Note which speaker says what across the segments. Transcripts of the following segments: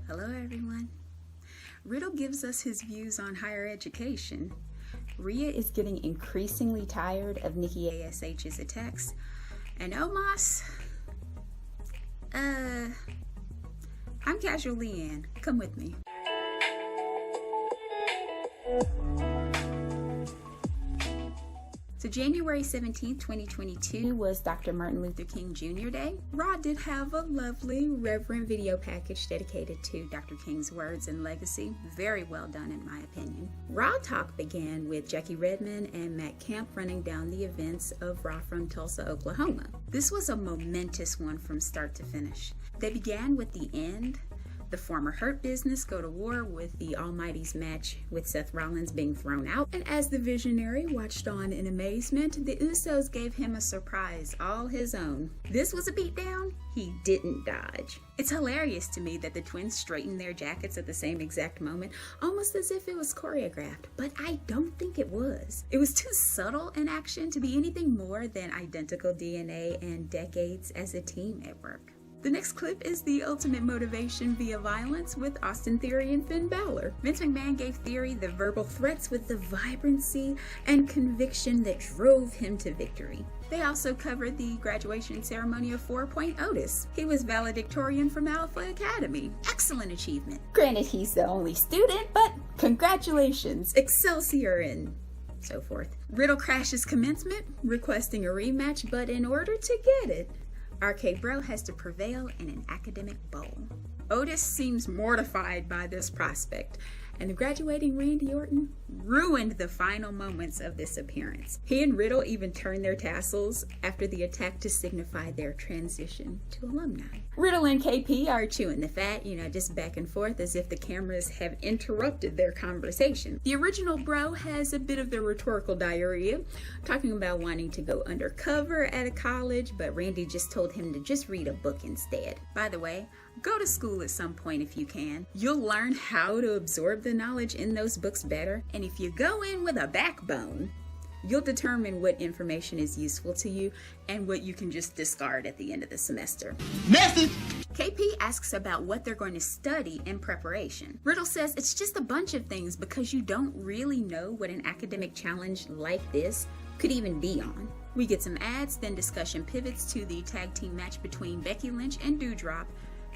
Speaker 1: Hello everyone. Riddle gives us his views on higher education. Rhea is getting increasingly tired of Nikki ASH's attacks. And Omos, I'm Casualeann. Come with me. So January 17th, 2022 was Dr. Martin Luther King Jr. Day. Raw did have a lovely, reverent video package dedicated to Dr. King's words and legacy. Very well done in my opinion. Raw Talk began with Jackie Redmond and Matt Camp running down the events of Raw from Tulsa, Oklahoma. This was a momentous one from start to finish. They began with the end. The former Hurt Business go to war with the Almighty's match with Seth Rollins being thrown out. And as the Visionary watched on in amazement, the Usos gave him a surprise all his own. This was a beatdown he didn't dodge. It's hilarious to me that the twins straightened their jackets at the same exact moment, almost as if it was choreographed, but I don't think it was. It was too subtle an action to be anything more than identical DNA and decades as a team at work. The next clip is the ultimate motivation via violence with Austin Theory and Finn Balor. Vince McMahon gave Theory the verbal threats with the vibrancy and conviction that drove him to victory. They also covered the graduation ceremony of 4-Point Otis. He was valedictorian from Alpha Academy. Excellent achievement. Granted, he's the only student, but congratulations, Excelsior and so forth. Riddle crashes commencement, requesting a rematch, but in order to get it, RK Bro has to prevail in an academic bowl. Otis seems mortified by this prospect, and the graduating Randy Orton ruined the final moments of this appearance. He and Riddle even turned their tassels after the attack to signify their transition to alumni. Riddle and KP are chewing the fat, just back and forth as if the cameras have interrupted their conversation. The original Bro has a bit of the rhetorical diarrhea, talking about wanting to go undercover at a college, but Randy just told him to just read a book instead. By the way, go to school at some point if you can. You'll learn how to absorb the knowledge in those books better, and if you go in with a backbone, you'll determine what information is useful to you and what you can just discard at the end of the semester.
Speaker 2: Message!
Speaker 1: KP asks about what they're going to study in preparation. Riddle says it's just a bunch of things because you don't really know what an academic challenge like this could even be on. We get some ads, then discussion pivots to the tag team match between Becky Lynch and Doudrop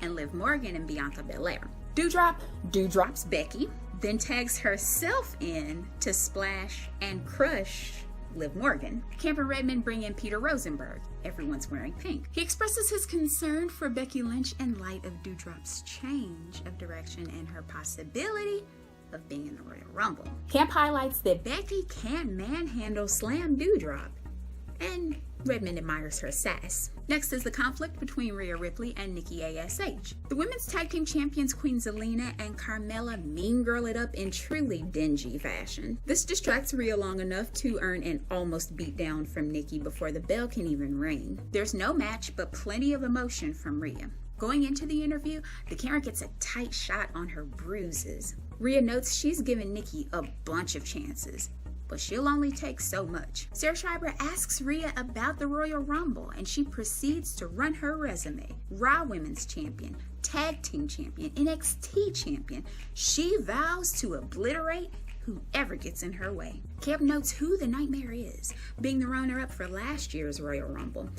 Speaker 1: and Liv Morgan and Bianca Belair. Doudrop's Becky, then tags herself in to splash and crush Liv Morgan. Camp and Redmond bring in Peter Rosenberg. Everyone's wearing pink. He expresses his concern for Becky Lynch in light of Doudrop's change of direction and her possibility of being in the Royal Rumble. Camp highlights that Becky can't manhandle Slam Doudrop, and Redmond admires her sass. Next is the conflict between Rhea Ripley and Nikki ASH. The women's tag team champions Queen Zelina and Carmella mean girl it up in truly dingy fashion. This distracts Rhea long enough to earn an almost beatdown from Nikki before the bell can even ring. There's no match, but plenty of emotion from Rhea. Going into the interview, the camera gets a tight shot on her bruises. Rhea notes she's given Nikki a bunch of chances, but she'll only take so much. Sarah Schreiber asks Rhea about the Royal Rumble, and she proceeds to run her resume. Raw Women's Champion, Tag Team Champion, NXT Champion. She vows to obliterate whoever gets in her way. Camp notes who the Nightmare is, being the runner-up for last year's Royal Rumble,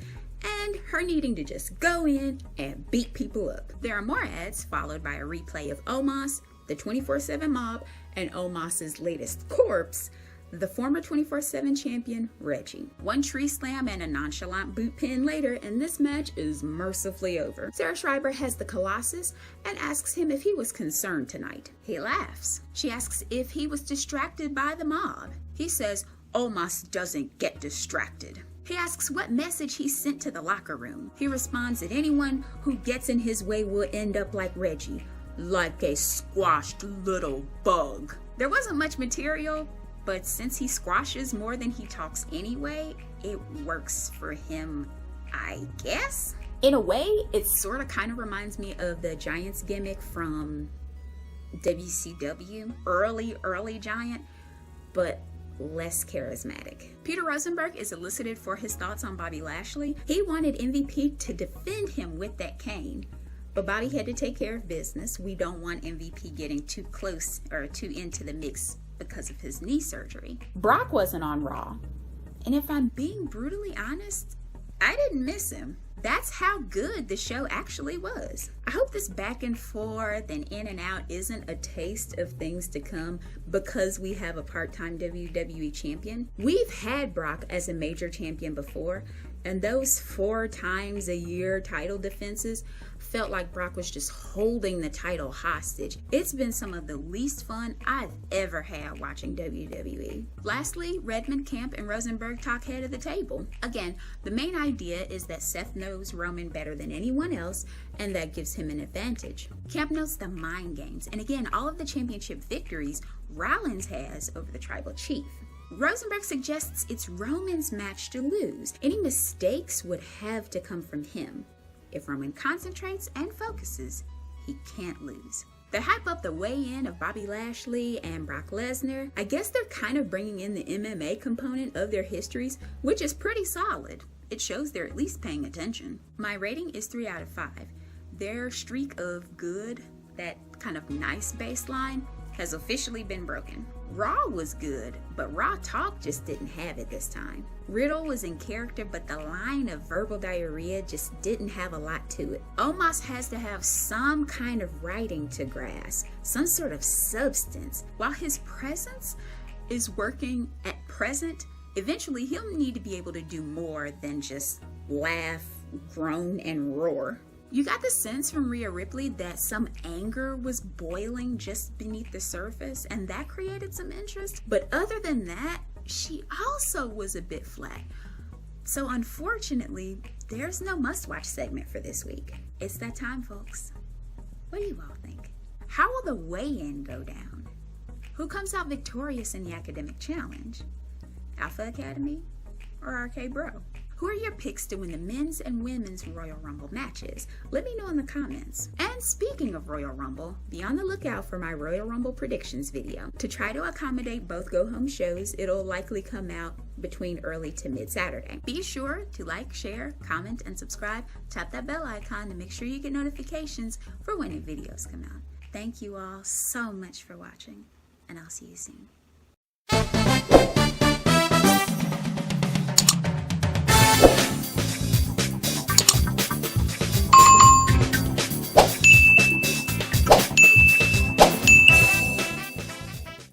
Speaker 1: and her needing to just go in and beat people up. There are more ads, followed by a replay of Omos, the 24/7 Mob, and Omos's latest corpse, the former 24/7 champion, Reggie. One tree slam and a nonchalant boot pin later, and this match is mercifully over. Sarah Schreiber has the Colossus and asks him if he was concerned tonight. He laughs. She asks if he was distracted by the mob. He says Omos doesn't get distracted. He asks what message he sent to the locker room. He responds that anyone who gets in his way will end up like Reggie, like a squashed little bug. There wasn't much material, but since he squashes more than he talks anyway, it works for him, I guess? In a way, it sort of kind of reminds me of the Giants gimmick from WCW. Early Giant, but less charismatic. Peter Rosenberg is elicited for his thoughts on Bobby Lashley. He wanted MVP to defend him with that cane, But Bobby had to take care of business. We don't want MVP getting too close or too into the mix because of his knee surgery. Brock wasn't on Raw. And if I'm being brutally honest, I didn't miss him. That's how good the show actually was. I hope this back and forth and in and out isn't a taste of things to come because we have a part-time WWE champion. We've had Brock as a major champion before, and those 4 times a year title defenses felt like Brock was just holding the title hostage. It's been some of the least fun I've ever had watching WWE. Lastly, Redmond, Camp, and Rosenberg talk head of the table. Again, the main idea is that Seth knows Roman better than anyone else, and that gives him an advantage. Camp knows the mind games, and again, all of the championship victories Rollins has over the tribal chief. Rosenberg suggests it's Roman's match to lose. Any mistakes would have to come from him. If Roman concentrates and focuses, he can't lose. They hype up the weigh-in of Bobby Lashley and Brock Lesnar. I guess they're kind of bringing in the MMA component of their histories, which is pretty solid. It shows they're at least paying attention. My rating is 3 out of 5. Their streak of good, that kind of nice baseline, has officially been broken. Raw was good, but Raw Talk just didn't have it this time. Riddle was in character, but the line of verbal diarrhea just didn't have a lot to it. Omos has to have some kind of writing to grasp, some sort of substance. While his presence is working at present, eventually he'll need to be able to do more than just laugh, groan, and roar. You got the sense from Rhea Ripley that some anger was boiling just beneath the surface, and that created some interest. But other than that, she also was a bit flat. So unfortunately, there's no must-watch segment for this week. It's that time, folks. What do you all think? How will the weigh-in go down? Who comes out victorious in the academic challenge? Alpha Academy or RK Bro? Who are your picks to win the men's and women's Royal Rumble matches? Let me know in the comments. And speaking of Royal Rumble, be on the lookout for my Royal Rumble predictions video. To try to accommodate both go-home shows, it'll likely come out between early to mid-Saturday. Be sure to like, share, comment, and subscribe. Tap that bell icon to make sure you get notifications for when new videos come out. Thank you all so much for watching, and I'll see you soon.